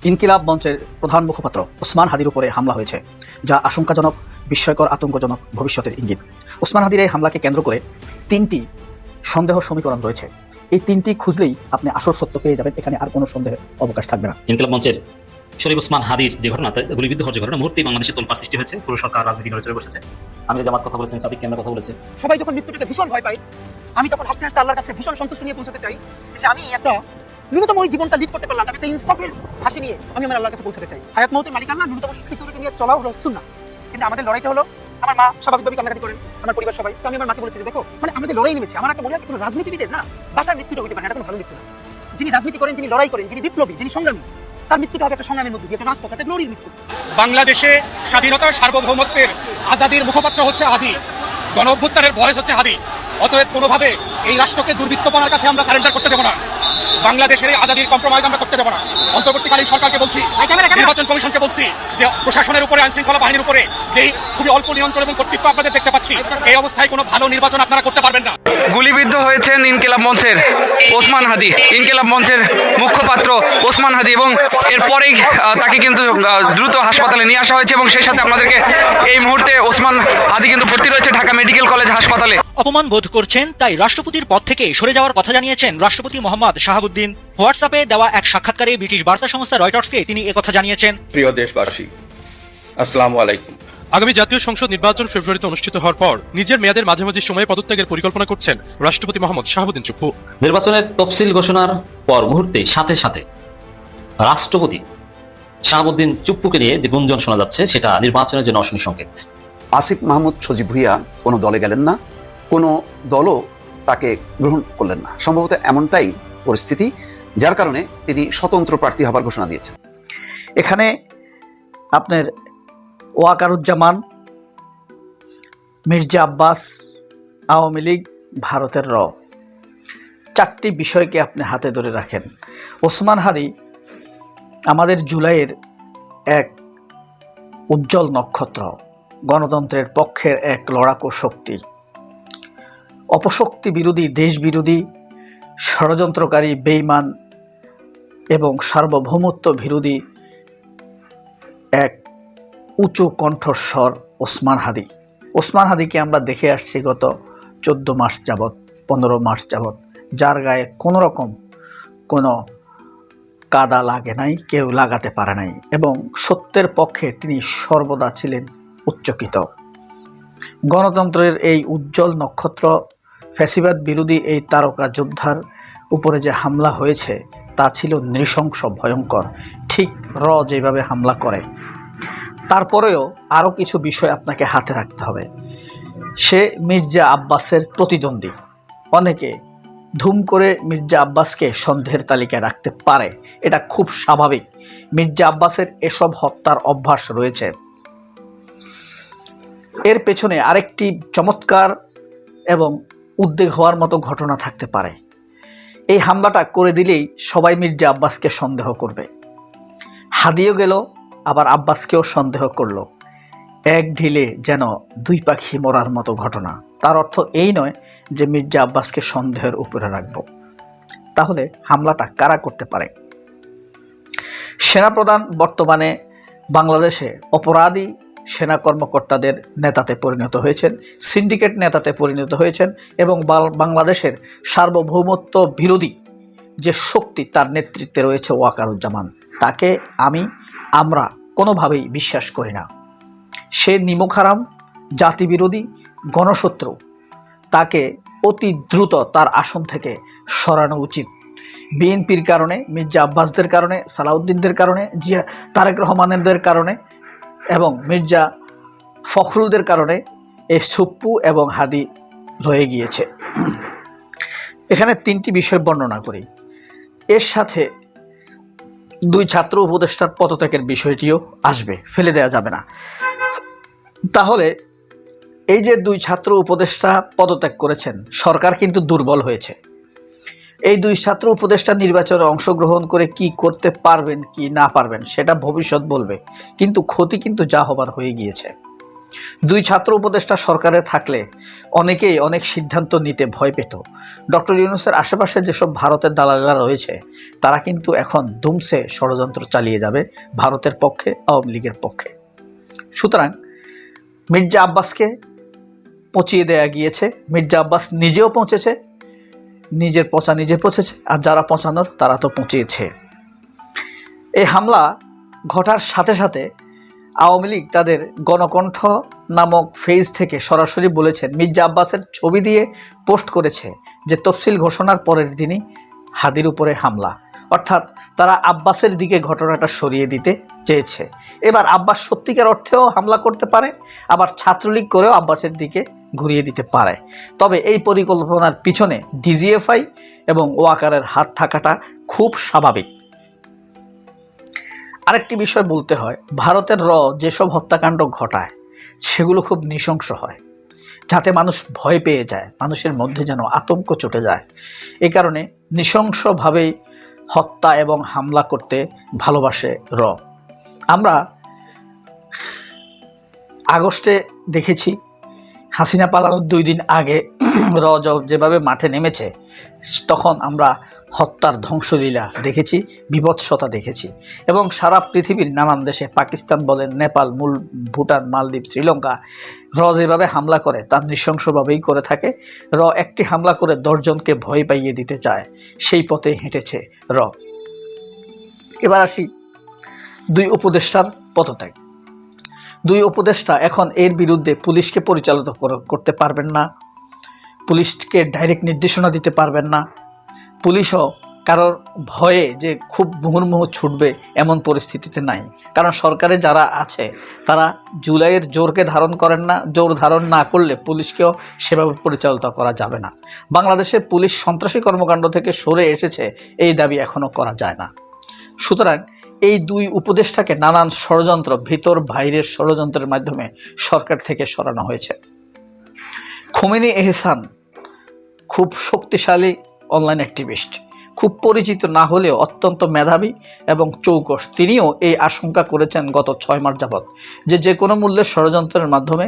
ইনকিলাব মঞ্চের প্রধান মুখপাত্র ওসমান হাদির উপরে হামলা হয়েছে, যা আশঙ্কাজনক, বিস্ময়কর, আতঙ্কজনক ভবিষ্যতের ইঙ্গিত। ওসমান হাদির এই হামলাকে কেন্দ্র করে তিনটি সন্দেহ সমীকরণ রয়েছে। এই তিনটি খুঁজলেই আপনি আসল সত্য পেয়ে যাবেন, এখানে আর কোনো সন্দেহের অবকাশ থাকবে না। ইনকিলাব মঞ্চের শরীফ ওসমান হাদির যে ঘটনা, গুলিবিদ্ধ হওয়ার যে ঘটনা, মুহূর্তেই বাংলাদেশে তোলপাড় সৃষ্টি হয়েছে। পুরো সরকার রাজনীতি করে চলে বসেছে। আমির জামাত কথা বলেছেন, সাদিক কেন্দ্র কথা বলেছে। সবাই যখন মৃত্যুটাকে ভীষণ ভয় পায়, আমি তখন হাসতে হাসতে আল্লাহর কাছে ভীষণ সন্তুষ্ট নিয়ে পৌঁছাতে চাই যে আমি একটা ন্যূনতম ওই জীবনটা লিড করতে পারলাম, আমি একটা ইনসাফের হাসি নিয়ে আমি আমার আল্লাহর কাছে পৌঁছাতে চাই। হায়াত মৌতের মালিক আল্লাহ, ন্যূনতম সিকিউরিটি নিয়ে চলাও হলো সুন্নাহ। কিন্তু আমাদের লড়াইটা হলো, আমার মা স্বাভাবিকভাবে কান্নাকাটি করেন, আমার পরিবার সবাই। তো আমি আমার মাকে বলেছি যে দেখো, মানে আমরা যে লড়াই নেমেছি, আমার একটা মনে হয় কোনো রাজনীতিবিদের না বাসার মৃত্যুটা হইতে পারে না, এটা কোনো ভালো মৃত্যু না। যিনি রাজনীতি করেন, যিনি লড়াই করেন, যিনি বিপ্লবী, যিনি সংগ্রামী, তার মৃত্যুটা হবে একটা সংগ্রামের মধ্যে দিয়ে, একটা রাজপথ, একটা গ্লোরির মৃত্যু। বাংলাদেশে স্বাধীনতার সার্বভৌমত্বের আজাদির মুখপাত্র হচ্ছে হাদি, গণ অভ্যুত্থানের ভয়েস হচ্ছে হাদি। অতএব কোনোভাবে এই রাষ্ট্রকে দুর্বৃত্তপনার কাছে আমরা সারেন্ডার করতে দেব না। বাংলাদেশের এই আজাদির কম্প্রোমাইজ আমরা করতে দেব না। অন্তর্বর্তীকালীন সরকারকে বলছি, নির্বাচন কমিশনকে বলছি যে প্রশাসনের উপরে, আইন শৃঙ্খলা বাহিনীর উপরে যেই খুবই অল্প নিয়ন্ত্রণ এবং কর্তৃত্ব আপনাদের দেখতে পাচ্ছি, এই অবস্থায় কোনো ভালো নির্বাচন আপনারা করতে পারবেন না। গুলিবিদ্ধ হয়েছেন ইনকিলাব মঞ্চের ওসমান হাদি, ইনকিলাব মঞ্চের মুখপাত্র ওসমান হাদি, এবং এরপরেই তাকে কিন্তু দ্রুত হাসপাতালে নিয়ে আসা হয়েছে। এবং সেই সাথে আপনাদেরকে এই মুহূর্তে ওসমান হাদি কিন্তু ভর্তি রয়েছে ঢাকা মেডিকেল কলেজ হাসপাতালে। অপমান বোধ করছেন, তাই রাষ্ট্রপতির পদ থেকে সরে যাওয়ার কথা জানিয়েছেন রাষ্ট্রপতি মোহাম্মদ শাহাবুদ্দিন। হোয়াটসঅ্যাপে দেওয়া এক সাক্ষাৎকারে ব্রিটিশ বার্তা সংস্থা রয়টার্সকে তিনি একথা জানিয়েছেন। প্রিয় দেশবাসী, আসসালামু আলাইকুম। আগামী জাতীয় সংসদ নির্বাচন ফেব্রুয়ারিতে অনুষ্ঠিত হওয়ার পর নিজের মেয়াদের মাঝামাঝি সময়ে পদত্যাগের পরিকল্পনা করছেন রাষ্ট্রপতি মোহাম্মদ শাহাবুদ্দিন চুপ্পু। নির্বাচনের তফসিল ঘোষণার পর মুহূর্তে সাথে সাথে রাষ্ট্রপতি শাহাবুদ্দিন চুপ্পুকে নিয়ে যে গুঞ্জন শোনা যাচ্ছে, সেটা নির্বাচনের জন্য অশনি সংকেত। আসিফ মাহমুদ সজীব ভুঁইয়া কোনো দলে গেলেন না, কোনো দলও তাকে গ্রহণ করলেন না। সম্ভবত এমনটাই পরিস্থিতি, যার কারণে তিনি স্বতন্ত্র প্রার্থী হবার ঘোষণা দিয়েছেন। এখানে আপনার ওয়াকারুজ্জামান, মির্জা আব্বাস, আওয়ামী লীগ, ভারতের চারটি বিষয়কে আপনি হাতে ধরে রাখেন। ওসমান হাদি আমাদের জুলাইয়ের এক উজ্জ্বল নক্ষত্র, গণতন্ত্রের পক্ষের এক লড়াকু শক্তি, অপশক্তি বিরোধী, দেশ বিরোধী, ষড়যন্ত্রকারী, বেঈমান এবং সার্বভৌমত্ব বিরোধী এক উঁচু কণ্ঠস্বর ওসমান হাদি। ওসমান হাদিকে আমরা দেখে আসছি গত 14 মাস যাবৎ, 15 মাস যাবৎ, যার গায়ে কোনো রকম কোনো কাদা লাগে নাই, কেউ লাগাতে পারে নাই, এবং সত্যের পক্ষে তিনি সর্বদা ছিলেন উচ্চকিত। গণতন্ত্রের এই উজ্জ্বল নক্ষত্র, ফ্যাসিবাদ বিরোধী এই তারকা যোদ্ধার উপরে যে হামলা হয়েছে তা ছিল নৃশংস, ভয়ঙ্কর, ঠিক যেভাবে হামলা করে। তারপরেও আরও কিছু বিষয় আপনাকে হাতে রাখতে হবে। সে মির্জা আব্বাসের প্রতিদ্বন্দ্বী। অনেকে ধুম করে মির্জা আব্বাসকে সন্দেহের তালিকায় রাখতে পারে, এটা খুব স্বাভাবিক। মির্জা আব্বাসের এসব হত্যার অভ্যাস রয়েছে। এর পেছনে আরেকটি চমৎকার এবং উদ্বেগ হওয়ার মতো ঘটনা থাকতে পারে। এই হামলাটা করে দিলেই সবাই মির্জা আব্বাসকে সন্দেহ করবে। হাদিও গেল, আবার আব্বাসকেও সন্দেহ করলো। এক ঢিলে যেন দুই পাখি মরার মতো ঘটনা। তার অর্থ এই নয় যে মির্জা আব্বাসকে সন্দেহের উপরে রাখব। তাহলে হামলাটা কারা করতে পারে? সেনাপ্রধান বর্তমানে বাংলাদেশে অপরাধী সেনা কর্মকর্তাদের নেতাতে পরিণত হয়েছেন, সিন্ডিকেট নেতাতে পরিণত হয়েছেন, এবং বাংলাদেশের সার্বভৌমত্ব বিরোধী যে শক্তি, তার নেতৃত্বে রয়েছে ওয়াকারুজ্জামান। তাকে আমরা কোনোভাবেই বিশ্বাস করি না। সে নিমক হারাম, জাতিবিরোধী, গণশত্রু। তাকে অতি দ্রুত তার আসন থেকে সরানো উচিত। বিএনপির কারণে, মির্জা আব্বাসদের কারণে, সালাউদ্দিনদের কারণে, তারেক রহমানদের কারণে এবং মির্জা ফখরুলদের কারণে এই চুপ্পু এবং হাদি রয়ে গিয়েছে। এখানে তিনটি বিষয় বর্ণনা করি। এর সাথে দুই ছাত্র উপদেষ্টার পদত্যাগের বিষয়টিও আসবে, ফেলে দেওয়া যাবে না। তাহলে এই যে দুই ছাত্র উপদেষ্টা পদত্যাগ করেছেন, সরকার কিন্তু দুর্বল হয়েছে। এই দুই ছাত্র উপদেষ্টা নির্বাচনে অংশগ্রহণ করে কি করতে পারবেন কি না পারবেন সেটা ভবিষ্যৎ বলবে, কিন্তু ক্ষতি কিন্তু যা হবার হয়ে গিয়েছে। দুই ছাত্র উপদেষ্টা সরকারে থাকলে অনেকেই অনেক সিদ্ধান্ত নিতে ভয় পেত। ডক্টর ইউনূসের আশেপাশে যেসব ভারতের দালালেরা রয়েছে তারা কিন্তু এখন দুমসে ষড়যন্ত্র চালিয়ে যাবে ভারতের পক্ষে, আওয়ামী লীগের পক্ষে। সুতরাং মির্জা আব্বাসকে পচিয়ে দেয়া গিয়েছে। মির্জা আব্বাস নিজেও পচেছে, নিজের পচা নিজে পচেছে, আর যারা পচানোর তারা তো পচিয়েছে। এই হামলা ঘটার সাথে সাথে আওয়ামী লীগ তাদের গণকণ্ঠ নামক পেজ থেকে সরাসরি বলেছেন, মির্জা আব্বাসের ছবি দিয়ে পোস্ট করেছে যে তফসিল ঘোষণার পরের দিনই হাদির উপরে হামলা। অর্থাৎ তারা আব্বাসের দিকে ঘটনাটা সরিয়ে দিতে চেয়েছে। এবার আব্বাস সত্যিকার অর্থেও হামলা করতে পারে, আবার ছাত্রলীগ করেও আব্বাসের দিকে ঘুরিয়ে দিতে পারে। তবে এই পরিকল্পনার পিছনে ডিজিএফআই এবং ওয়াকারের হাত থাকাটা খুব স্বাভাবিক। আরেকটি বিষয় বলতে হয়, ভারতের যেসব হত্যাকাণ্ড ঘটায় সেগুলো খুব নৃশংস হয়, যাতে মানুষ ভয় পেয়ে যায়, মানুষের মধ্যে যেন আতঙ্ক চটে যায়। এই কারণে নৃশংসভাবেই হত্যা এবং হামলা করতে ভালোবাসে আমরা আগস্টে দেখেছি হাসিনা পালানোর 2 দিন আগে যেভাবে মাঠে নেমেছে, তখন আমরা হত্যার ধ্বংসলীলা দেখেছি, বিভৎসতা দেখেছি। এবং সারা পৃথিবীর নানান দেশে, পাকিস্তান বলেন, নেপাল, ভুটান, মালদ্বীপ, শ্রীলঙ্কা, যেভাবে হামলা করে তা নৃশংসভাবেই করে থাকে। একটি হামলা করে 10 জনকে ভয় পাইয়ে দিতে চায়, সেই পথে হেঁটেছে এবার আসি 2 উপদেষ্টার পদত্যাগ। 2 উপদেষ্টা এখন এর বিরুদ্ধে পুলিশকে পরিচালিত করতে পারবেন না, পুলিশকে ডাইরেক্ট নির্দেশনা দিতে পারবেন না। পুলিশও কারোর ভয়ে যে খুব মুহুর্মুহু ছুটবে এমন পরিস্থিতিতে নাই, কারণ সরকারে যারা আছে তারা জুলাইয়ের জোরকে ধারণ করেন না। জোর ধারণ না করলে পুলিশকেও সেভাবে পরিচালিত করা যাবে না। বাংলাদেশে পুলিশ সন্ত্রাসী কর্মকাণ্ড থেকে সরে এসেছে, এই দাবি এখনও করা যায় না। সুতরাং এই 2 উপদেষ্টাকে নানান ষড়যন্ত্র, ভিতর বাইরের ষড়যন্ত্রের মাধ্যমে সরকার থেকে সরানো হয়েছে। খোমেনি এহসান খুব শক্তিশালী অনলাইন অ্যাক্টিভিস্ট, খুব পরিচিত না হলেও অত্যন্ত মেধাবী এবং চৌকস। তিনিও এই আশঙ্কা করেছেন গত 6 মাস যাবৎ যে কোনো মূল্যের ষড়যন্ত্রের মাধ্যমে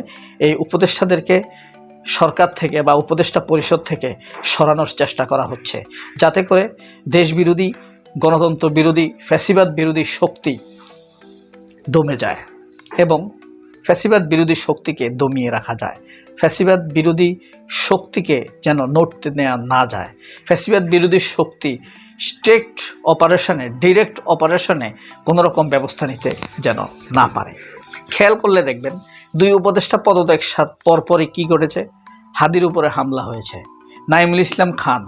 এই উপদেষ্টাদেরকে সরকার থেকে বা উপদেষ্টা পরিষদ থেকে সরানোর চেষ্টা করা হচ্ছে, যাতে করে দেশবিরোধী, গণতন্ত্র বিরোধী, ফ্যাসিবাদ বিরোধী শক্তি দমে যায় এবং ফ্যাসিবাদ বিরোধী শক্তিকে দমিয়ে রাখা যায়। ফ্যাসিবাদ বিরোধী শক্তিকে যেন নড়তে নেওয়া না যায়। ফ্যাসিবাদ বিরোধী শক্তি ডিরেক্ট অপারেশনে কোনো রকম ব্যবস্থা নিতে যেন না পারে। খেয়াল করলে দেখবেন 2 উপদেষ্টা পদত্যাগ পরপরই কী ঘটেছে, হাদির উপরে হামলা হয়েছে। নাইমুল ইসলাম খান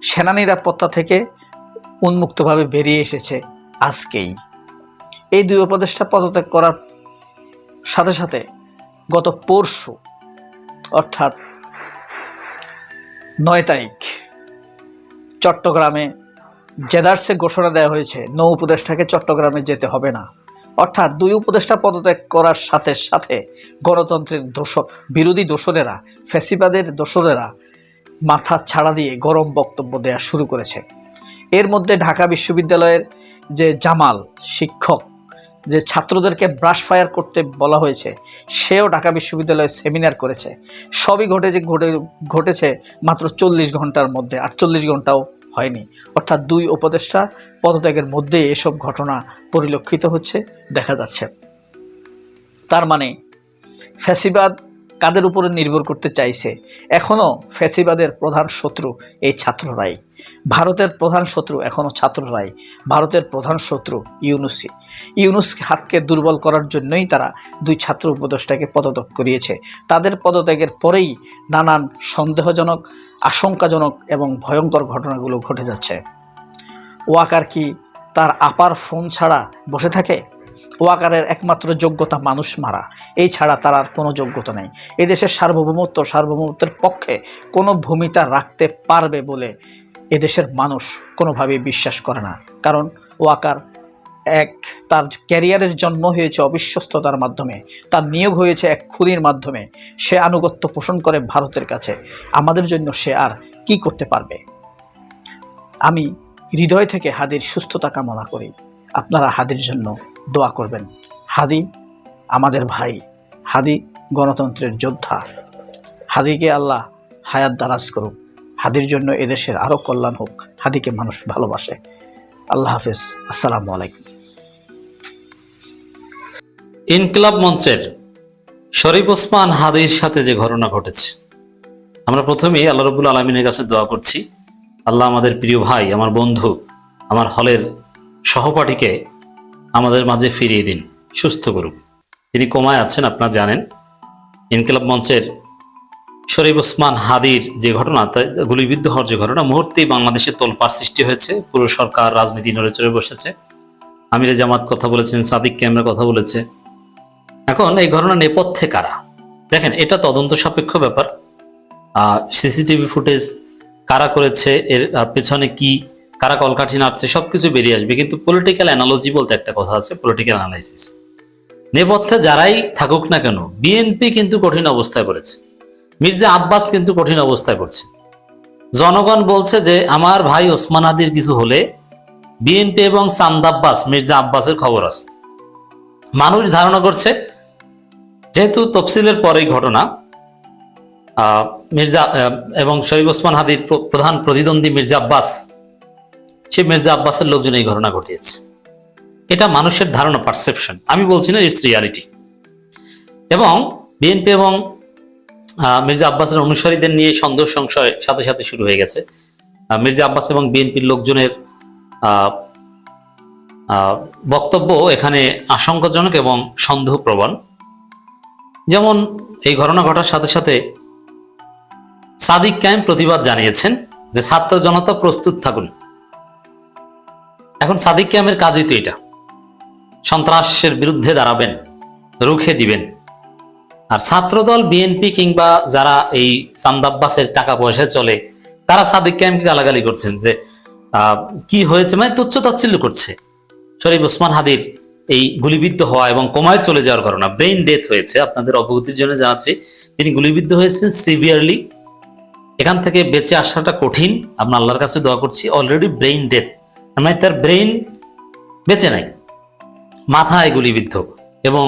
সেনা নিরাপত্তা থেকে উন্মুক্তভাবে বেরিয়ে এসেছে আজকেই। এই 2 উপদেষ্টা পদত্যাগ করার সাথে সাথে গত পরশু অর্থাৎ 9 তারিখ চট্টগ্রামে জেদার্সে ঘোষণা দেওয়া হয়েছে নৌ উপদেষ্টাকে চট্টগ্রামে যেতে হবে না। অর্থাৎ 2 উপদেষ্টা পদত্যাগ করার সাথে সাথে গণতন্ত্রের বিরোধী দোসরেরা, ফ্যাসিবাদের দোসরেরা মাথা ছাড়া দিয়ে গরম বক্তব্য দেওয়া শুরু করেছে। এর মধ্যে ঢাকা বিশ্ববিদ্যালয়ের যে জামাল শিক্ষক, যে ছাত্রদেরকে ব্রাশ ফায়ার করতে বলা হয়েছে, সেও ঢাকা বিশ্ববিদ্যালয়ে সেমিনার করেছে। সবই ঘটেছে মাত্র 40 ঘন্টার মধ্যে, 48 ঘন্টাও হয়নি। অর্থাৎ 2 উপদেষ্টা পদত্যাগের মধ্যে এসব ঘটনা পরিলক্ষিত হচ্ছে, দেখা যাচ্ছে। তার মানে ফ্যাসিবাদ কাদের উপরে নির্ভর করতে চাইছে? এখনও ফ্যাসিবাদের প্রধান শত্রু এই ছাত্ররাই। ভারতের প্রধান শত্রু এখনও ছাত্ররাই। ভারতের প্রধান শত্রু ইউনূস হাতকে দুর্বল করার জন্যই তারা 2 ছাত্র উপদেষ্টাকে পদত্যাগ করিয়েছে। তাদের পদত্যাগের পরেই নানান সন্দেহজনক, আশঙ্কাজনক এবং ভয়ঙ্কর ঘটনাগুলো ঘটে যাচ্ছে। ওয়াকার কি তার আপার ফোন ছাড়া বসে থাকে? ওয়াকারের একমাত্র যোগ্যতা মানুষ মারা, এই ছাড়া তার আর কোনো যোগ্যতা নেই। এদেশের সার্বভৌমত্বের পক্ষে কোনো ভূমিকা রাখতে পারবে বলে এদেশের মানুষ কোনোভাবেই বিশ্বাস করে না। কারণ ওয়াকার তার ক্যারিয়ারের জন্ম হয়েছে অবিশ্বস্ততার মাধ্যমে, তার নিয়োগ হয়েছে এক খুনির মাধ্যমে। সে আনুগত্য পোষণ করে ভারতের কাছে। আমাদের জন্য সে আর কি করতে পারবে? আমি হৃদয় থেকে হাদির সুস্থতা কামনা করি। আপনারা হাদির জন্য দোয়া করবেন। হাদি আমাদের ভাই, হাদি গণতন্ত্রের যোদ্ধা। হাদিকে আল্লাহ হায়াত দারাজ করুক, হাদির জন্য এদেশের আরও কল্যাণ হোক। হাদিকে মানুষ ভালোবাসে। আল্লাহ হাফেজ। আসসালামু আলাইকুম। ইনকিলাব মঞ্চের শরীফ ওসমান হাদির সাথে যে ঘটনা ঘটেছে, আমরা প্রথমেই আল্লাহ রাব্বুল আলামিনের কাছে দোয়া করছি, আল্লাহ আমাদের প্রিয় ভাই, আমার বন্ধু, আমার হলের সহপাঠীকে আমাদের মাঝে ফিরিয়ে দিন, সুস্থ করুন। তিনি কোমায় আছেন, আপনারা জানেন। ইনকিলাব মঞ্চের শরীফ ওসমান হাদির যে ঘটনা, গুলিবিদ্ধ হওয়ার যে ঘটনা, মুহূর্তেই বাংলাদেশে তোলপাড় সৃষ্টি হয়েছে। পুরো সরকার রাজনীতি নড়ে চড়ে বসেছে। আমিরে জামাত কথা বলেছেন, সাদিক ক্যামেরা কথা বলেছে। এখন এই ঘটনা নেপথ্যে কারা? দেখেন, এটা তদন্ত সাপেক্ষ ব্যাপার। সিসিটিভি ফুটেজ কারা করেছে, এর পেছনে কি, কারা কলকাঠি নাড়ছে, সবকিছু বেরিয়ে আসবে। কিন্তু পলিটিক্যাল অ্যানালজি বলতে একটা কথা আছে, পলিটিক্যাল অ্যানালাইসিস। নেপথ্যে যারাই থাকুক না কেন, বিএনপি কিন্তু কঠিন অবস্থায় পড়েছে। মির্জা আব্বাস কিন্তু কঠিন অবস্থায় পড়ছে। জনগণ বলছে যে আমার ভাই ওসমান হাদির কিছু হলে বিএনপি এবং চাঁদ আব্বাস, মির্জা আব্বাসের খবর আছে। মানুষ ধারণা করছে যেহেতু তফসিলের পরেই ঘটনা, মির্জা এবং শরীফ ওসমান হাদির প্রধান প্রতিদ্বন্দ্বী মির্জা আব্বাস, সে মির্জা আব্বাসের লোকজন এই ঘটনা ঘটিয়েছে। এটা মানুষের ধারণা, পারসেপশন। আমি বলছি না, ইটস রিয়ালিটি। এবং বিএনপি এবং মির্জা আব্বাসের অনুসারীদের নিয়ে সন্দেহ সংশয় সাথে সাথে শুরু হয়ে গেছে। মির্জা আব্বাস এবং বিএনপির লোকজনের বক্তব্য এখানে আশঙ্কাজনক এবং সন্দেহপ্রবণ। যেমন এই ঘটনা ঘটার সাথে সাথে সাদিক কায়েম প্রতিবাদ জানিয়েছেন যে ছাত্র জনতা প্রস্তুত থাকুন। এখন সাদিক কায়েমের কাজই তো এটা, সন্ত্রাসের বিরুদ্ধে দাঁড়াবেন, রুখে দিবেন। আর ছাত্রদল, বিএনপি কিংবা যারা এই চাঁদ আব্বাসের টাকা পয়সায় চলে, তারা সাদিক কায়েমকে গালাগালি করছেন যে কি হয়েছে, মানে তুচ্ছ তাচ্ছিল্য করছে। শরীফ ওসমান হাদির এই গুলিবিদ্ধ হওয়া এবং কোমায় চলে যাওয়ার ঘটনা, ব্রেইন ডেথ হয়েছে। আপনাদের অবগতির জন্য জানাচ্ছি, তিনি গুলিবিদ্ধ হয়েছেন সিভিয়ারলি। এখান থেকে বেঁচে আসাটা কঠিন। আমরা আল্লাহর কাছে দোয়া করছি। অলরেডি ব্রেইন ডেথ, মানে তার ব্রেইন বেঁচে নাই, মাথায় গুলিবিদ্ধ, এবং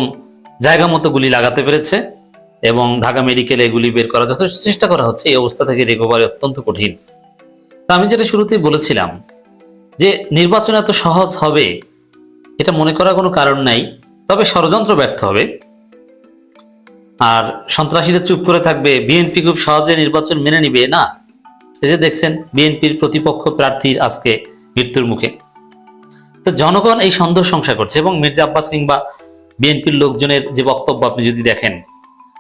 জায়গা মতো গুলি লাগাতে পেরেছে। এবং ঢাকা মেডিকেলে গুলি বের করার যথেষ্ট চেষ্টা করা হচ্ছে। এই অবস্থা থেকে রিকভারি অত্যন্ত কঠিন। তা আমি যেটা শুরুতেই বলেছিলাম যে নির্বাচন এত সহজ হবে এটা মনে করার কোনো কারণ নাই। তবে ষড়যন্ত্র ব্যর্থ হবে, আর সন্ত্রাসীরা চুপ করে থাকবে, বিএনপি খুব সহজে নির্বাচন মেনে নিবে না। এই যে দেখছেন, বিএনপির প্রতিপক্ষ প্রার্থীর আজকে মৃত্যুর মুখে। তো জনগণ এই সন্দেহ সংশয় করছে। এবং মির্জা আব্বাস কিংবা বিএনপির লোকজনের যে বক্তব্য আপনি যদি দেখেন,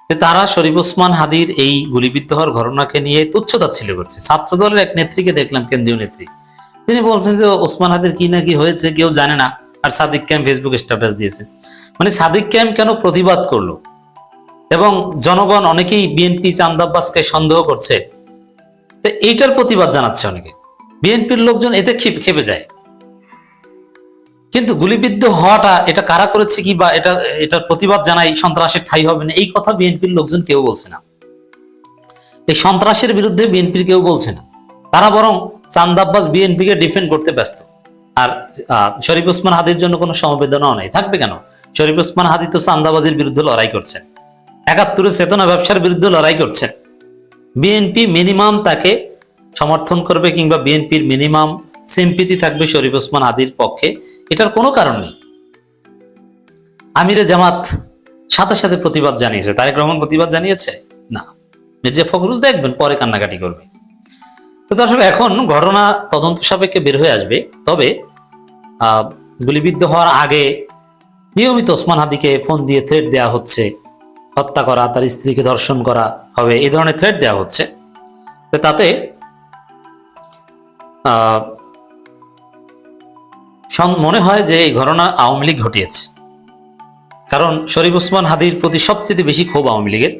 যে তারা শরীফ ওসমান হাদির এই গুলিবিদ্ধ হওয়ার ঘটনাকে নিয়ে তুচ্ছতাচ্ছিল্য করছে। ছাত্রদলের এক নেত্রীকে দেখলাম, কেন্দ্রীয় নেত্রী, তিনি বলছেন যে ওসমান হাদির কি না কি হয়েছে কেউ জানে না। আর সাদিক ক্যাম্প ফেসবুক স্ট্যাটাস দিয়েছে। মানে সাদিক ক্যাম্প কেন প্রতিবাদ করলো? এবং জনগণ অনেকেই বিএনপি চাঁদ আব্বাসকে সন্দেহ করছে, তো এইটার প্রতিবাদ জানাচ্ছে অনেকে। বিএনপির লোকজন এতে খেপে যায়। কিন্তু গুলিবিদ্ধ হওয়াটা এটা কারা করেছে কি, বা এটার প্রতিবাদ জানাই সন্ত্রাসের ঠাঁই হবে না, এই কথা বিএনপির লোকজন কেউ বলছে না। এই সন্ত্রাসের বিরুদ্ধে বিএনপির কেউ বলছে না। তারা বরং চাঁদ আব্বাস বিএনপিকে ডিফেন্ড করতে ব্যস্ত। আর শরীফ ওসমান হাদির জন্য কোনো সমবেদনাও নেই, থাকবে কেন? শরীফ ওসমান হাদি তো চাঁদাবাজির বিরুদ্ধে লড়াই করছেন, ৭১ চেতনা ব্যবসার বিরুদ্ধে লড়াই করছেন। বিএনপি মিনিমাম তাকে সমর্থন করবে, কিংবা বিএনপির মিনিমাম সিম্পিতি থাকবে শরীফ ওসমান হাদির পক্ষে, এটার কোনো কারণ নেই। আমিরে জামাত সাথে সাথে প্রতিবাদ জানিয়েছে, তারেক রহমান প্রতিবাদ জানিয়েছে না। মির্জা ফখরুল দেখবেন পরে কান্নাকাটি করবে। তো দর্শক, এখন ঘটনা তদন্ত সাপেক্ষে বের হয়ে আসবে। তবে গুলিবিদ্ধ হওয়ার আগে নিয়মিত ওসমান হাদিকে ফোন দিয়ে থ্রেট দেওয়া হচ্ছে, হত্যা করা, তার স্ত্রীকে ধর্ষণ করা হবে, এই ধরনের থ্রেট দেওয়া হচ্ছে। তো তাতে মনে হয় যে এই ঘটনা আওয়ামী লীগ ঘটিয়েছে। কারণ শরীফ ওসমান হাদির প্রতি সবচেয়ে বেশি ক্ষোভ আওয়ামী লীগের।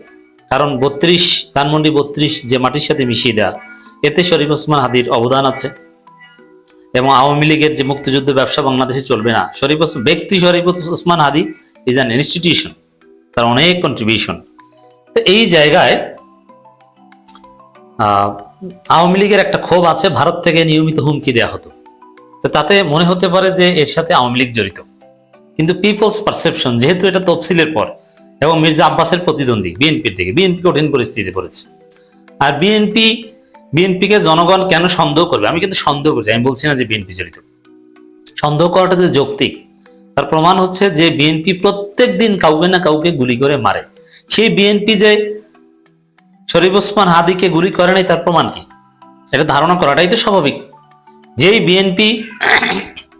কারণ 32 ধানমন্ডি 32 যে মাটির সাথে মিশিয়ে দেওয়া, এতে শরীফ ওসমান হাদির অবদান আছে। এবং আওয়ামী লীগের যে মুক্তিযুদ্ধ ব্যবসা বাংলাদেশে চলবে না, শরীফ ওসমান হাদি ইজ অ্যান ইনস্টিটিউশন, তার অনেক কন্ট্রিবিউশন। তো এই জায়গায় আওয়ামী লীগের একটা ক্ষোভ আছে, ভারত থেকে নিয়মিত হুমকি দেওয়া হতো। তো তাতে মনে হতে পারে যে এর সাথে আওয়ামী লীগ জড়িত। কিন্তু পিপলস পারসেপশন, যেহেতু এটা তফসিলের পর এবং মির্জা আব্বাসের প্রতিদ্বন্দ্বী বিএনপির দিকে। বিএনপি কঠিন পরিস্থিতিতে পড়েছে। আর বিএনপিকে জনগণ কেন সন্দেহ করবে? আমি কিন্তু সন্দেহ করছি, আমি বলছি না যে বিএনপি জড়িত। সন্দেহ করাটা যে যৌক্তিক তার প্রমাণ হচ্ছে যে বিএনপি প্রত্যেক দিন কাউকে না কাউকে গুলি করে মারে। সেই বিএনপি যে শরীফ ওসমান হাদিকে গুলি করে নাই তার প্রমাণ কি? এটা ধারণা করাটাই তো স্বাভাবিক। যেই বিএনপি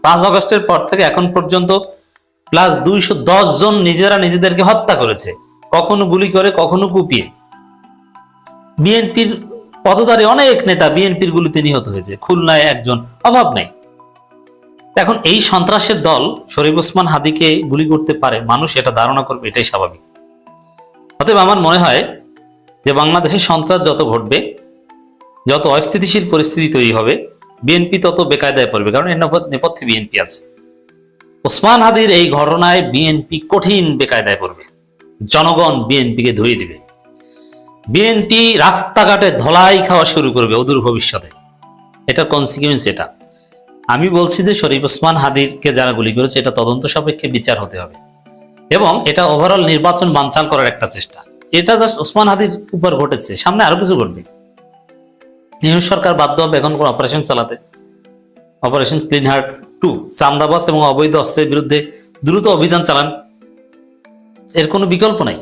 5 আগস্টের পর থেকে এখন পর্যন্ত প্লাস 210 জন নিজেরা নিজেদেরকে হত্যা করেছে, কখনো গুলি করে কখনো কুপিয়ে। বিএনপির পদধারী অনেক নেতা বিএনপির গুলিতে নিহত হয়েছে, খুলনায় একজন, অভাব নেই। এখন এই সন্ত্রাসের দল শরীফ ওসমান হাদিকে গুলি করতে পারে, মানুষ এটা ধারণা করবে, এটাই স্বাভাবিক। অতএব আমার মনে হয় যে বাংলাদেশে সন্ত্রাস যত ঘটবে, যত অস্থিতিশীল পরিস্থিতি তৈরি হবে, বিএনপি তত বেকায়দায় পড়বে, কারণ এর নেপথ্যে বিএনপি আছে। ওসমান হাদির এই ঘটনায় বিএনপি কঠিন বেকায়দায় পড়বে, জনগণ বিএনপিকে ধরিয়ে দিবে, বিএনপি রাস্তাঘাটে ধলাই খাওয়া শুরু করবে অদূর ভবিষ্যতে। এটার কনসিকুয়েন্স এটা। আমি বলছি যে শরীফ ওসমান হাদিকে যারা গুলি করেছে এটা তদন্ত সাপেক্ষে বিচার হতে হবে, এবং এটা ওভারঅল নির্বাচন বানচাল করার একটা চেষ্টা। এটা জাস্ট ওসমান হাদির উপর ঘটেছে, সামনে আরো কিছু ঘটবে। নিউজ সরকার বাধ্য হবে এখন কোন অপারেশন চালাতে, অপারেশন ক্লিন হার্ট 2, চান্দাবাজ এবং অবৈধ অস্ত্রের বিরুদ্ধে দ্রুত অভিযান চালান, এর কোনো বিকল্প নাই।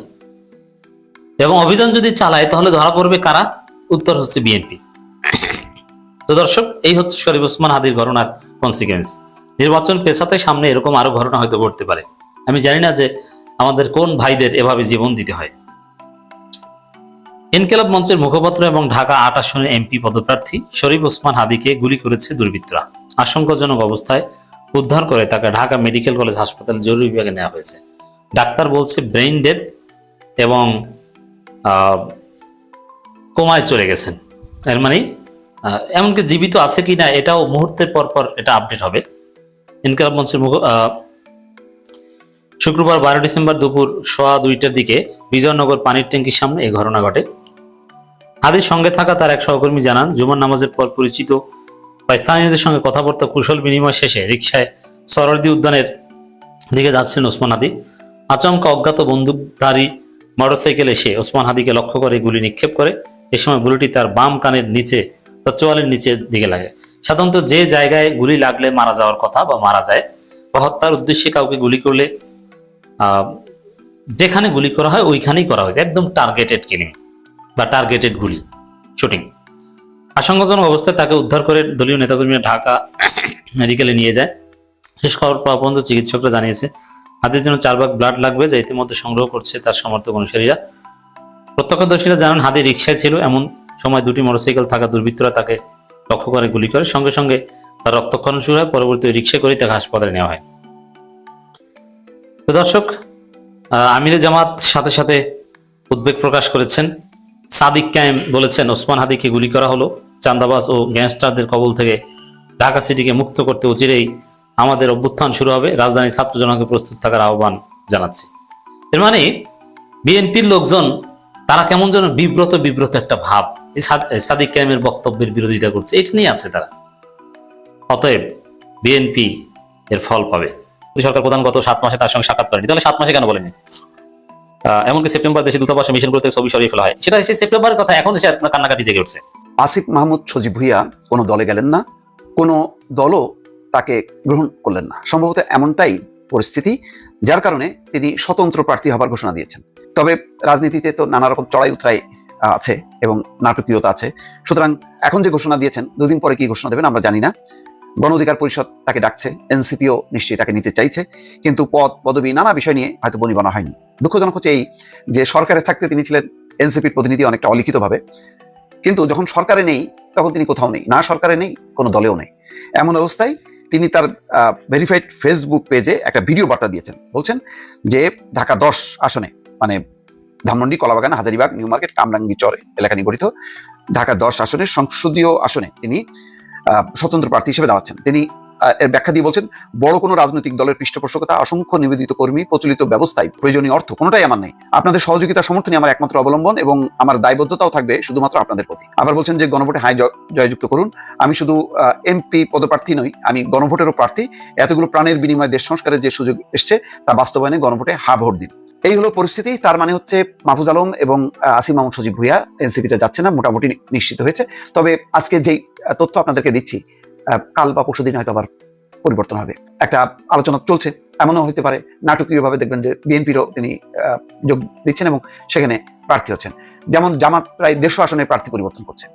এবং অভিযান যদি চালায় তাহলে ধরা পড়বে কারা? উত্তর হচ্ছে বিএনপি। তো দর্শক, এই হচ্ছে শরীফ ওসমান হাদির ঘটনার কনসিকুয়েন্স। নির্বাচন পেছাতে সামনে এরকম আরো ঘটনা হয়তো ঘটতে পারে। আমি জানি না যে আমাদের কোন ভাইদের এভাবে জীবন দিতে হয়। ইনকিলাব মঞ্চের মুখপাত্র এবং ঢাকা 8 আসনের এমপি পদপ্রার্থী শরীফ ওসমান হাদিকে গুলি করেছে দুর্বৃত্তরা। আশঙ্কাজনক অবস্থায় উদ্ধার করে তাকে ঢাকা মেডিকেল কলেজ হাসপাতালে জরুরি বিভাগে নেওয়া হয়েছে। ডাক্তার বলছে ব্রেইন ডেথ এবং কোমায় চলে গেছেন। এর মানে এমনকি জীবিত আছে কিনা এটাও মুহূর্তের পর পর এটা আপডেট হবে। ইনকিলাব মঞ্চের শুক্রবার 12 ডিসেম্বর দুপুর 2:15টার দিকে বিজয়নগর পানির ট্যাঙ্কির সামনে এই ঘটনা ঘটে। হাদির সঙ্গে থাকা তার এক সহকর্মী জানান, জুমার নামাজের পর পরিচিত বা স্থানীয়দের সঙ্গে কথাবার্তা কুশল বিনিময় শেষে রিকশায় সরোয়ার্দী উদ্যানের দিকে যাচ্ছিলেন ওসমান হাদি। আচমকা অজ্ঞাত বন্দুকধারী মোটরসাইকেল এসে ওসমান হাদিকে লক্ষ্য করে গুলি নিক্ষেপ করে। এ সময় গুলিটি তার বাম কানের নিচে, তার চোয়ালের নিচের দিকে লাগে। সাধারণত যে জায়গায় গুলি লাগলে মারা যাওয়ার কথা বা মারা যায় বা হত্যার উদ্দেশ্যে কাউকে গুলি করলে যেখানে গুলি করা হয় ওইখানেই করা হয়েছে, একদম টার্গেটেড কিলিং বা টার্গেটেড গুলি শুটিং। আশঙ্কাজনক অবস্থায় তাকে উদ্ধার করে দলীয় নেতাকর্মীরা ঢাকা মেডিকেলে নিয়ে যায়। শেষ খবর পাওয়া পর্যন্ত চিকিৎসকরা জানিয়েছে হাদির জন্য 4 ভাগ ব্লাড লাগবে, যা ইতিমধ্যে সংগ্রহ করছে তার সমর্থক অনুসারীরা। প্রত্যক্ষদর্শীরা জানান হাদি রিকশায় ছিল, এমন সময় 2টি মোটরসাইকেল থাকা দুর্বৃত্তরা তাকে লক্ষ্য করে গুলি করে। সঙ্গে সঙ্গে তার রক্তক্ষরণ শুরু হয়। পরবর্তী রিকশা করে তাকে হাসপাতালে নেওয়া হয়। তো দর্শক, আমিরে জামাত সাথে সাথে উদ্বেগ প্রকাশ করেছেন। সাদিক কায়েম বলেছেন, ওসমান হাদিকে গুলি করা হলো চাঁদাবাজ ও গ্যাংস্টারদের কবল থেকে ঢাকা সিটিকে মুক্ত করতে অচিরেই আমাদের অভ্যুত্থান শুরু হবে। রাজধানীর ছাত্র জনতাকে প্রস্তুত থাকার আহ্বান জানাচ্ছে। এর মানে বিএনপির লোকজন তারা কেমন যেন বিব্রত একটা ভাব এই সাদিক কায়েমের বক্তব্যের বিরোধিতা করছে, এটা নিয়ে আছে তারা। অতএব বিএনপি এর ফল পাবে। সরকার প্রধান গত 7 মাসে তার সঙ্গে সাক্ষাৎ করেনি, তাহলে 7 মাসে কেন বলেনি? এমনকি সেপ্টেম্বর দেশে দূতাবাসে মিশনগুলোতে ছবি সরিয়ে ফেলা হয়, সেটা সেই সেপ্টেম্বরের কথা, এখন দেশে আপনার কান্নাকাটি জেগে উঠছে। আসিফ মাহমুদ সজীব ভুইয়া কোনো দলে গেলেন না, কোনো দলও তাকে গ্রহণ করলেন না। সম্ভবত এমনটাই পরিস্থিতি, যার কারণে তিনি স্বতন্ত্র প্রার্থী হবার ঘোষণা দিয়েছেন। তবে রাজনীতিতে তো নানা রকম চড়াই উতরাই আছে এবং নাটকীয়তা আছে। সুতরাং এখন যে ঘোষণা দিয়েছেন, 2 দিন পরে কি ঘোষণা দেবেন আমরা জানি না। গণ অধিকার পরিষদ তাকে ডাকছে, এনসিপিও নিশ্চয়ই তাকে নিতে চাইছে, কিন্তু পদ পদবি নানা বিষয় নিয়ে হয়তো বনিবনা হয়নি। দুঃখজনক হচ্ছে এই যে সরকারে থাকতে তিনি ছিলেন এনসিপির প্রতিনিধি অনেকটা অলিখিতভাবে, কিন্তু যখন সরকারে নেই তখন তিনি কোথাও নেই, না সরকারে নেই, কোনো দলেও নেই। এমন অবস্থায় তিনি তার ভেরিফাইড ফেসবুক পেজে একটা ভিডিও বার্তা দিয়েছেন। বলছেন যে ঢাকা 10 আসনে, মানে ধানমন্ডি, কলাবাগান, হাজারীবাগ, নিউ মার্কেট, কামরাঙ্গীচর এলাকা নিয়ে গঠিত ঢাকা 10 আসনের সংসদীয় আসনে তিনি স্বতন্ত্র প্রার্থী হিসেবে দাঁড়াচ্ছেন। তিনি এর ব্যাখ্যা দিয়ে বলছেন, বড় কোনো রাজনৈতিক দলের পৃষ্ঠপোষকতা, অসংখ্য নিবেদিত কর্মী, প্রচলিত ব্যবস্থায় প্রয়োজনীয় অর্থ কোনোটাই আমার নেই। আপনাদের সহযোগিতা সমর্থনই আমার একমাত্র অবলম্বন এবং আমার দায়বদ্ধতাও থাকবে শুধুমাত্র আপনাদের প্রতি। আবার বলছেন যে গণভোটে হাই জয়যুক্ত করুন। আমি শুধু এমপি পদপ্রার্থী নই, আমি গণভোটেরও প্রার্থী। এতগুলো প্রাণের বিনিময়ে দেশ সংস্কারের যে সুযোগ এসছে তা বাস্তবায়নে গণভোটে হা ভোট দিন। এই হলো পরিস্থিতি। তার মানে হচ্ছে মাহফুজ আলম এবং আসিম মাহমুদ সজীব ভুঁইয়া এনসিপিতে যাচ্ছে না, মোটামুটি নিশ্চিত হয়েছে। তবে আজকে যেই তথ্য আপনাদেরকে দিচ্ছি, কাল বা পরশুদিন হয়তো আবার পরিবর্তন হবে। একটা আলোচনা চলছে, এমনও হতে পারে নাটকীয়ভাবে দেখবেন যে বিএনপিরও তিনি যোগ দিচ্ছেন এবং সেখানে প্রার্থী হচ্ছেন। যেমন জামাত প্রায় 150 আসনের প্রার্থী পরিবর্তন করছে,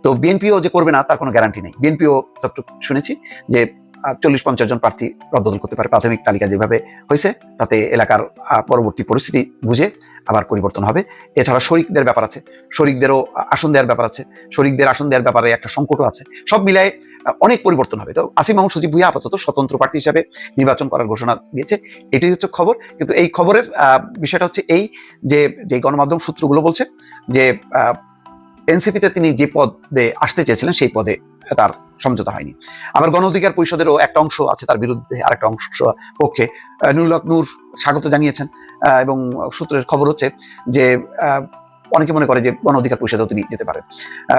তো বিএনপিও যে করবে না তার কোনো গ্যারান্টি নেই। বিএনপিও যতটুকু শুনেছি যে 40-50 জন প্রার্থী রদবদল করতে পারে। প্রাথমিক তালিকা যেভাবে হয়েছে তাতে এলাকার পরবর্তী পরিস্থিতি বুঝে আবার পরিবর্তন হবে। এছাড়া শরিকদের ব্যাপার আছে, শরিকদেরও আসন দেওয়ার ব্যাপার আছে, শরিকদের আসন দেওয়ার ব্যাপারে একটা সংকটও আছে। সব মিলায় অনেক পরিবর্তন হবে। তো আসিম মাহমুদ সজীব ভুঁইয়া আপাতত স্বতন্ত্র প্রার্থী হিসাবে নির্বাচন করার ঘোষণা দিয়েছে, এটাই হচ্ছে খবর। কিন্তু এই খবরের বিষয়টা হচ্ছে এই যে গণমাধ্যম সূত্রগুলো বলছে যে এনসিপিতে তিনি যে পদে আসতে চেয়েছিলেন সেই পদে তার সমঝোতা হয়নি। আবার গণ অধিকার পরিষদেরও একটা অংশ আছে তার বিরুদ্ধে, আর একটা অংশ পক্ষে। নুরুল হক নূর স্বাগত জানিয়েছেন এবং সূত্রের খবর হচ্ছে যে অনেকে মনে করে যে গণ অধিকার পরিষদেও তিনি যেতে পারেন।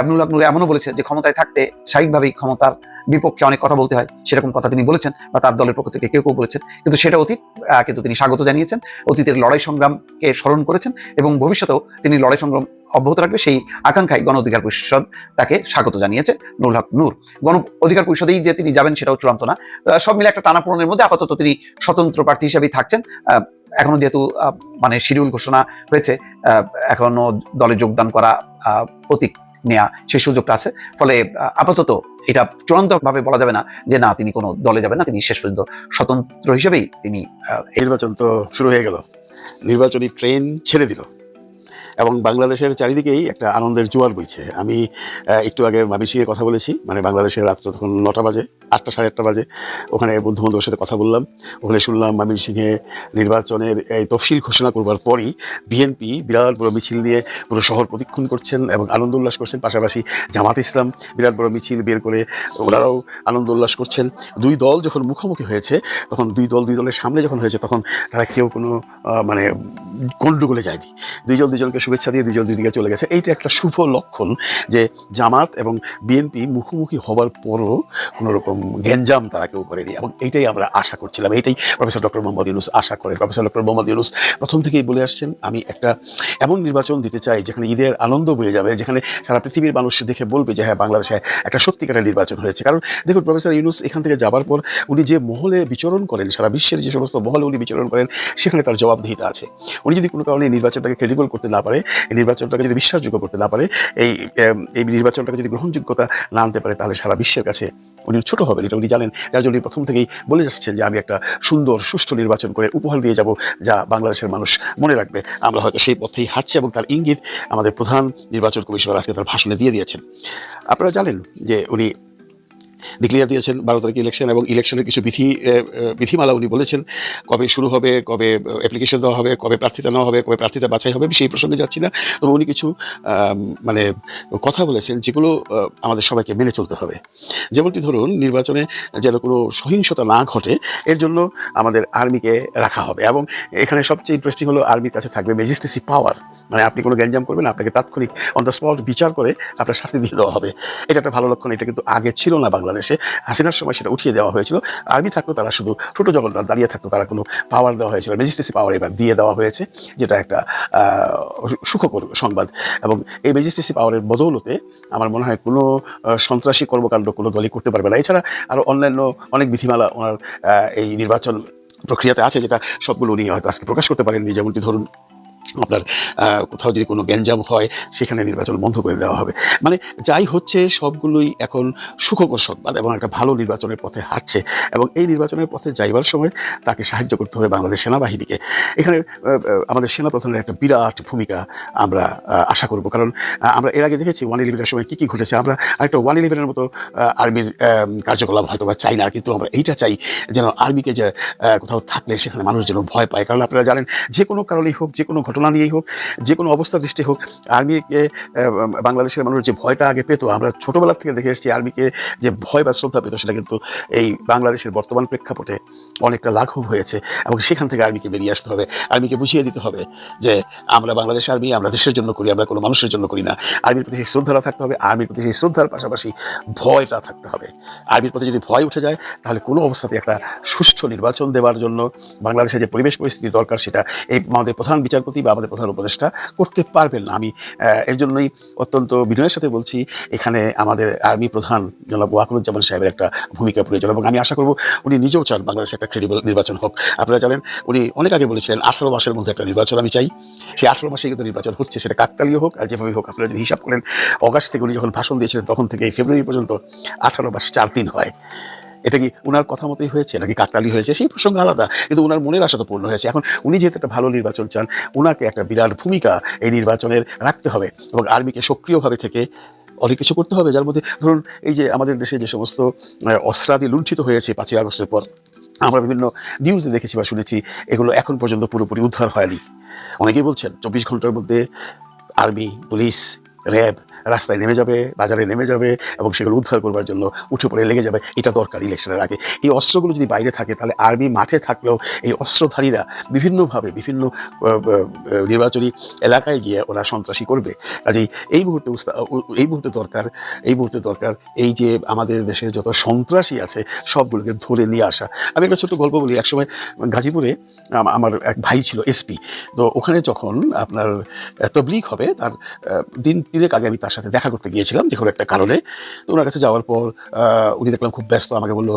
নুরুল হক নূর এমনও বলেছে যে ক্ষমতায় থাকতে স্বাভাবিকভাবেই ক্ষমতার বিপক্ষে অনেক কথা বলতে হয়, সেরকম কথা তিনি বলেছেন বা তার দলের পক্ষ থেকে কেউ কেউ বলেছেন, কিন্তু সেটা অতীত। কিন্তু তিনি স্বাগত জানিয়েছেন, অতীতের লড়াই সংগ্রামকে স্মরণ করেছেন এবং ভবিষ্যতেও তিনি লড়াই সংগ্রাম অব্যাহত রাখবে সেই আকাঙ্ক্ষায় গণ অধিকার পরিষদ তাকে স্বাগত জানিয়েছে। নুরুল হক নূর গণ অধিকার পরিষদেই যে তিনি যাবেন সেটাও চূড়ান্ত না। সব মিলে একটা টানাপোড়েনের মধ্যে আপাতত তিনি স্বতন্ত্র প্রার্থী হিসেবেই থাকছেন। এখনো যেহেতু মানে শিডিউল ঘোষণা হয়েছে, এখনো দলে যোগদান করা, প্রতীক নেওয়া সেই সুযোগটা আছে। ফলে আপাতত এটা চূড়ান্তভাবে বলা যাবে না যে না তিনি কোনো দলে যাবেন না, তিনি শেষ পর্যন্ত স্বতন্ত্র হিসেবেই তিনি। নির্বাচন তো শুরু হয়ে গেল, নির্বাচনী ট্রেন ছেড়ে দিল এবং বাংলাদেশের চারিদিকেই একটা আনন্দের জোয়ার বইছে। আমি একটু আগে মাবিসিংয়ে কথা বলেছি, মানে বাংলাদেশের রাত্র তখন 9টা বাজে, 8টা 8:30 বাজে। ওখানে বন্ধুবান্ধবের সাথে কথা বললাম, ওখানে শুনলাম ময়মনসিংহে নির্বাচনের এই তফসিল ঘোষণা করবার পরই বিএনপি বিরাট বড় মিছিল নিয়ে পুরো শহর প্রদক্ষিণ করছেন এবং আনন্দ উল্লাস করছেন। পাশাপাশি জামাত ইসলাম বিরাট বড় মিছিল বের করে ওনারাও আনন্দ উল্লাস করছেন। দুই দল যখন মুখোমুখি হয়েছে তখন দুই দলের সামনে যখন হয়েছে তখন তারা কেউ কোনো মানে গন্ডগোলে যায়নি। দুইজন দুজনকে শুভেচ্ছা দিয়ে দুজন দুই দিকে চলে গেছে। এইটা একটা শুভ লক্ষণ যে জামাত এবং বিএনপি মুখোমুখি হবার পরও কোনো রকম গ্যাঞ্জাম তারা কেউ করেনি এবং এইটাই আমরা আশা করছিলাম। এইটাই প্রফেসর ডক্টর মোহাম্মদ ইউনূস আশা করেন। প্রফেসর ডক্টর মোহাম্মদ ইউনূস প্রথম থেকেই বলে আসছেন, আমি একটা এমন নির্বাচন দিতে চাই যেখানে ঈদের আনন্দ বয়ে যাবে, যেখানে সারা পৃথিবীর মানুষ দেখে বলবে যে হ্যাঁ বাংলাদেশে একটা সত্যিকারের নির্বাচন হয়েছে। কারণ দেখুন, প্রফেসর ইউনূস এখান থেকে যাবার পর উনি যে মহলে বিচরণ করেন, সারা বিশ্বের যে সমস্ত মহলে উনি বিচরণ করেন, সেখানে তার জবাবদিহিতা আছে। উনি যদি কোনো কারণে এই নির্বাচনটাকে ক্রেডিবল করতে না পারে, এই নির্বাচনটাকে যদি বিশ্বাসযোগ্য করতে না পারে, এই নির্বাচনটাকে যদি গ্রহণযোগ্যতা না আনতে পারে, তাহলে সারা বিশ্বের কাছে উনি ছোট হবেন, এটা উনি জানেন। যার জন্য প্রথম থেকেই বলে যাচ্ছেন যে আমি একটা সুন্দর সুষ্ঠু নির্বাচন করে উপহার দিয়ে যাব যা বাংলাদেশের মানুষ মনে রাখবে। আমরা হয়তো সেই পথেই হাঁটছি এবং তার ইঙ্গিত আমাদের প্রধান নির্বাচন কমিশনার আজকে তার ভাষণে দিয়ে দিয়েছেন। আপনারা জানেন যে উনি ডিক্লেয়ার দিয়েছেন 12 তারিখে ইলেকশন এবং ইলেকশনের কিছু বিধিমালা উনি বলেছেন, কবে শুরু হবে, কবে অ্যাপ্লিকেশন দেওয়া হবে, কবে প্রার্থিতা নেওয়া হবে, কবে প্রার্থিতা বাছাই হবে, সেই প্রসঙ্গে যাচ্ছি না। তবে উনি কিছু মানে কথা বলেছেন যেগুলো আমাদের সবাইকে মেনে চলতে হবে। যেমনটি ধরুন, নির্বাচনে যেন কোনো সহিংসতা না ঘটে এর জন্য আমাদের আর্মিকে রাখা হবে এবং এখানে সবচেয়ে ইন্টারেস্টিং হলো আর্মির কাছে থাকবে ম্যাজিস্ট্রেসি পাওয়ার। মানে আপনি কোনো গ্যাঞ্জাম করবেন, আপনাকে তাৎক্ষণিক অন দ্য স্পট বিচার করে আপনার শাস্তি দিয়ে দেওয়া হবে। এটা একটা ভালো লক্ষণ। এটা কিন্তু আগে ছিল না বাংলাদেশে, হাসিনার সময় সেটা উঠিয়ে দেওয়া হয়েছিল। আর্মি থাকতো, তারা শুধু ছোট জগন্নাথ দাঁড়িয়ে থাকতো, তারা কোনো পাওয়ার দেওয়া হয়েছিল। ম্যাজিস্ট্রেসি পাওয়ার এবার দিয়ে দেওয়া হয়েছে, যেটা একটা সুখকর সংবাদ। এবং এই ম্যাজিস্ট্রেসি পাওয়ারের বদৌলতে আমার মনে হয় কোনো সন্ত্রাসী কর্মকাণ্ড কোনো দলই করতে পারবে না। এছাড়া আরও অন্যান্য অনেক বিধিমালা ওনার এই নির্বাচন প্রক্রিয়াতে আছে, যেটা সবগুলো উনি হয়তো আজকে প্রকাশ করতে পারেননি। যেমনটি ধরুন, আপনার কোথাও যদি কোনো গ্যাঞ্জাম হয় সেখানে নির্বাচন বন্ধ করে দেওয়া হবে। মানে যাই হচ্ছে সবগুলোই এখন সুখকর সংবাদ এবং একটা ভালো নির্বাচনের পথে হাঁটছে। এবং এই নির্বাচনের পথে যাইবার সময় তাকে সাহায্য করতে হবে বাংলাদেশ সেনাবাহিনীকে। এখানে আমাদের সেনাপ্রধানের একটা বিরাট ভূমিকা আমরা আশা করব, কারণ আমরা এর আগে দেখেছি 1/11-এর সময় কী কী ঘটেছে। আমরা আরেকটা 1/11-এর মতো আর্মির কার্যকলাপ হয়তো বা চাই না, কিন্তু আমরা এইটা চাই যেন আর্মিকে যে কোথাও থাকলে সেখানে মানুষ যেন ভয় পায়। কারণ আপনারা জানেন, যে কোনো কারণেই হোক, যে কোনো ঘটনা ঘটনা নিয়েই হোক, যে কোনো অবস্থা দৃষ্টি হোক, আর্মিকে বাংলাদেশের মানুষ যে ভয়টা আগে পেত, আমরা ছোটোবেলা থেকে দেখে এসেছি আর্মিকে যে ভয় বা শ্রদ্ধা পেত, সেটা কিন্তু এই বাংলাদেশের বর্তমান প্রেক্ষাপটে অনেকটা লাঘব হয়েছে। এবং সেখান থেকে আর্মিকে বেরিয়ে আসতে হবে, আর্মিকে বুঝিয়ে দিতে হবে যে আমরা বাংলাদেশ আর্মি আমরা দেশের জন্য করি, আমরা কোনো মানুষের জন্য করি না। আর্মির প্রতি সেই শ্রদ্ধাটা থাকতে হবে, আর্মির প্রতি সেই শ্রদ্ধার পাশাপাশি ভয়টা থাকতে হবে। আর্মির প্রতি যদি ভয় উঠে যায় তাহলে কোনো অবস্থাতে একটা সুষ্ঠু নির্বাচন দেওয়ার জন্য বাংলাদেশে যে পরিবেশ পরিস্থিতি দরকার সেটা এই আমাদের প্রধান বিচারপতি বা আমাদের প্রধান উপদেষ্টা করতে পারবেন না। আমি এর জন্যই অত্যন্ত বিনয়ের সাথে বলছি, এখানে আমাদের আর্মি প্রধান জনাব ওয়াকারুজ্জামান সাহেবের একটা ভূমিকা প্রয়োজন, এবং আমি আশা করব উনি নিজেও চান বাংলাদেশে একটা ক্রেডিবল নির্বাচন হোক। আপনারা জানেন উনি অনেক আগে বলেছিলেন 18 মাসের মধ্যে একটা নির্বাচন আমি চাই। সেই 18 মাসে কিন্তু নির্বাচন হচ্ছে, সেটা কাকতালীয় হোক আর যেভাবে হোক। আপনারা যদি হিসাব করেন, অগাস্ট থেকে উনি যখন ভাষণ দিয়েছিলেন তখন থেকে ফেব্রুয়ারি পর্যন্ত 18 মাস 4 দিন হয়। এটা কি ওনার কথা মতোই হয়েছে নাকি কাকতালি হয়েছে সেই প্রসঙ্গ আলাদা, কিন্তু ওনার মনের আশা তো পূর্ণ হয়েছে। এখন উনি যেহেতু একটা ভালো নির্বাচন চান, ওনাকে একটা বিরাট ভূমিকা এই নির্বাচনের রাখতে হবে এবং আর্মিকে সক্রিয়ভাবে থেকে অনেক কিছু করতে হবে। যার মধ্যে ধরুন এই যে আমাদের দেশে যে সমস্ত অস্ত্রাদি লুণ্ঠিত হয়েছে 5ই আগস্টের পর, আমরা বিভিন্ন নিউজে দেখেছি বা শুনেছি, এগুলো এখন পর্যন্ত পুরোপুরি উদ্ধার হয়নি। অনেকেই বলছেন 24 ঘন্টার মধ্যে আর্মি, পুলিশ, র্যাব রাস্তায় নেমে যাবে, বাজারে নেমে যাবে এবং সেগুলো উদ্ধার করবার জন্য উঠে পড়ে লেগে যাবে। এটা দরকার ইলেকশনের আগে। এই অস্ত্রগুলো যদি বাইরে থাকে তাহলে আর্মি মাঠে থাকলেও এই অস্ত্রধারীরা বিভিন্নভাবে বিভিন্ন নির্বাচনী এলাকায় গিয়ে ওরা সন্ত্রাসী করবে। কাজেই এই মুহূর্তে দরকার এই যে আমাদের দেশের যত সন্ত্রাসী আছে সবগুলোকে ধরে নিয়ে আসা। আমি একটা ছোট্ট গল্প বলি। একসময় গাজীপুরে আমার এক ভাই ছিল এসপি, তো ওখানে যখন আপনার তবলিগ হবে তার দিন 3 আগে আমি তার সাথে দেখা করতে গিয়েছিলাম যে কোনো একটা কারণে। তো ওনার কাছে যাওয়ার পর উনি দেখলাম খুব ব্যস্ত, আমাকে বললো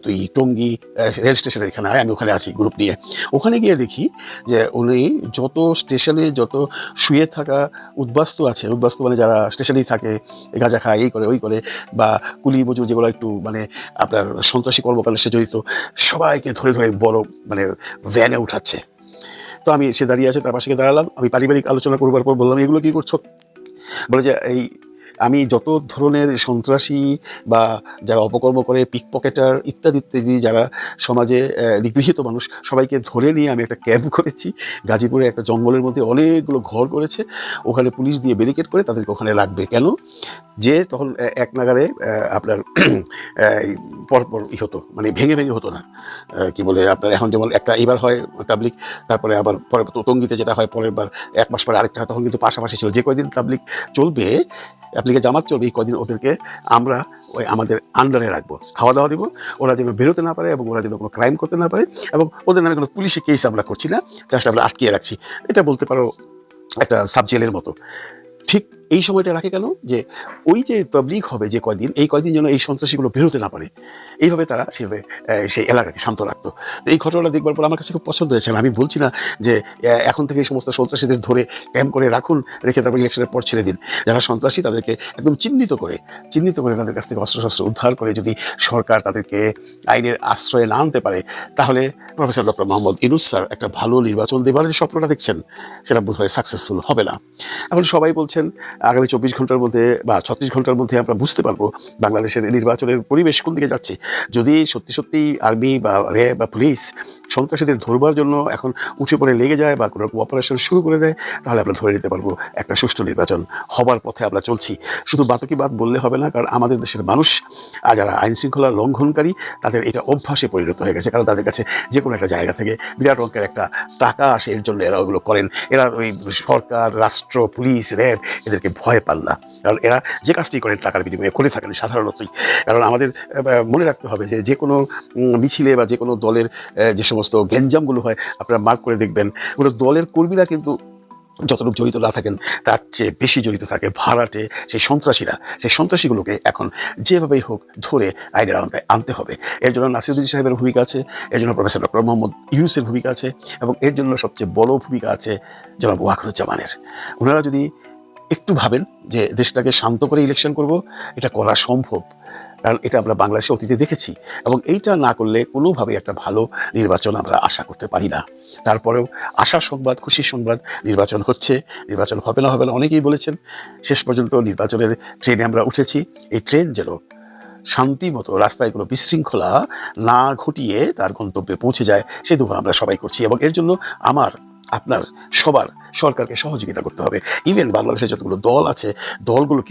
তুই টঙ্গী রেল স্টেশনের এখানে আয়, আমি ওখানে আছি গ্রুপ নিয়ে। ওখানে গিয়ে দেখি যে উনি যত স্টেশনে যত শুয়ে থাকা উদ্বাস্তু আছে, উদ্বাস্তু মানে যারা স্টেশনেই থাকে, গাঁজা খায়, এই করে ওই করে, বা কুলি মজুর যেগুলো একটু মানে আপনার সন্ত্রাসী কর্মকাণ্ডে সে জড়িত, সবাইকে ধরে ধরে বড় মানে ভ্যানে উঠাচ্ছে। তো আমি সে দাঁড়িয়ে আছে, তার পাশে দাঁড়ালাম, আমি পারিবারিক আলোচনা করবার পর বললাম এগুলো কি করছো? বলে যে আমি যত ধরনের সন্ত্রাসী বা যারা অপকর্ম করে, পিক পকেটার ইত্যাদি ইত্যাদি যারা সমাজে নিগৃহীত মানুষ, সবাইকে ধরে নিয়ে আমি একটা ক্যাম্প করেছি গাজীপুরে একটা জঙ্গলের মধ্যে। অনেকগুলো ঘর করেছে, ওখানে পুলিশ দিয়ে ব্যারিকেড করে তাদেরকে ওখানে রাখবে। কেন? যে তখন এক নাগারে আপনার পরপর হতো, মানে ভেঙে ভেঙে হতো না। কি বলে আপনার এখন যেমন একটা এবার হয় তাবলিগ, তারপরে আবার পরে তঙ্গিতে যেটা হয় পরের বার 1 মাস পরে আরেকটা, তখন কিন্তু পাশাপাশি ছিল। যে কয়দিন তাবলিগ চলবে, আপনি জামাত চলবে, এই কদিন ওদেরকে আমরা ওই আমাদের আন্ডারে রাখবো, খাওয়া দাওয়া দিব, ওরা যেন বেরোতে না পারে এবং ওরা যেন কোনো ক্রাইম করতে না পারে, এবং ওদের নামে কোনো পুলিশি কেস আমরা করছি না, জাস্ট আমরা আটকিয়ে রাখছি। এটা বলতে পারো একটা সাবজেলের মতো। ঠিক এই সময়টা রাখে কেন? যে ওই যে তবলিগ হবে যে কয়দিন, এই কয়দিন যেন এই সন্ত্রাসীগুলো বেরোতে না পারে, এইভাবে তারা সেভাবে সেই এলাকাকে শান্ত রাখতো। তো এই ঘটনাটা দেখবার পর আমার কাছে খুব পছন্দ হয়েছে। আমি বলছি না যে এখন থেকে এই সমস্ত সন্ত্রাসীদের ধরে ক্যাম্প করে রাখুন, রেখে তারপর ইলেকশনের পর ছেড়ে দিন। যারা সন্ত্রাসী তাদেরকে একদম চিহ্নিত করে তাদের কাছ থেকে অস্ত্রশস্ত্র উদ্ধার করে যদি সরকার তাদেরকে আইনের আশ্রয়ে না আনতে পারে, তাহলে professor doctor Mohammad Yunus sir একটা ভালো নির্বাচন দেবার যে স্বপ্নটা দেখছেন সেটা বোধহয় সাকসেসফুল হবে না। এখন সবাই বলছেন আগামী 24 ঘন্টার মধ্যে বা 36 ঘন্টার মধ্যে আমরা বুঝতে পারবো বাংলাদেশের নির্বাচনের পরিবেশ কোন দিকে যাচ্ছে। যদি সত্যি সত্যি আর্মি বা র্যাব বা পুলিশ সন্ত্রাসীদের ধরবার জন্য এখন উঠে পড়ে লেগে যায় বা কোনো রকম অপারেশন শুরু করে দেয়, তাহলে আমরা ধরে নিতে পারবো একটা সুষ্ঠু নির্বাচন হবার পথে আমরা চলছি। শুধু বাতকিবাদ বললে হবে না, কারণ আমাদের দেশের মানুষ যারা আইন শৃঙ্খলা লঙ্ঘনকারী, তাদের এটা অভ্যাসে পরিণত হয়ে গেছে। কারণ তাদের কাছে যে কোনো একটা জায়গা থেকে বিরাট অঙ্কের একটা টাকা আসে, এর জন্য এরা ওগুলো করেন। এরা ওই সরকার, রাষ্ট্র, পুলিশ, র্যাব এদেরকে ভয় পান না, কারণ এরা যে কাজটি করেন টাকার বিনিময়ে করে থাকেন সাধারণতই। কারণ আমাদের মনে রাখতে হবে যে কোনো মিছিলে বা যে কোনো দলের যে সমস্ত গ্যাঞ্জামগুলো হয়, আপনারা মার্ক করে দেখবেন ওগুলো দলের কর্মীরা কিন্তু যতটুকু জড়িত না থাকেন তার চেয়ে বেশি জড়িত থাকে ভাড়াটে সেই সন্ত্রাসীরা। সেই সন্ত্রাসীগুলোকে এখন যেভাবেই হোক ধরে আইনের আওতায় আনতে হবে। এর জন্য নাসিরুদ্দিন সাহেবের ভূমিকা আছে, এর জন্য প্রফেসর ডক্টর মোহাম্মদ ইউনূসের ভূমিকা আছে, এবং এর জন্য সবচেয়ে বড় ভূমিকা আছে জনাব ওয়াকারুজ্জামানের। ওনারা যদি একটু ভাবেন যে দেশটাকে শান্ত করে ইলেকশন করব, এটা করা সম্ভব, কারণ এটা আমরা বাংলাদেশে অতীতে দেখেছি, এবং এইটা না করলে কোনোভাবেই একটা ভালো নির্বাচন আমরা আশা করতে পারি না। তারপরেও আশার সংবাদ, খুশির সংবাদ, নির্বাচন হচ্ছে। নির্বাচন হবে না অনেকেই বলেছেন, শেষ পর্যন্ত নির্বাচনের ট্রেনে আমরা উঠেছি। এই ট্রেন যেন শান্তি মতো রাস্তায় কোনো বিশৃঙ্খলা না ঘটিয়ে তার গন্তব্যে পৌঁছে যায়, সে দোয়া আমরা সবাই করছি। এবং এর জন্য আমার আপনার সবার সরকারকে সহযোগিতা করতে হবে। ইভেন বাংলাদেশে যতগুলো দল আছে, দলগুলোকে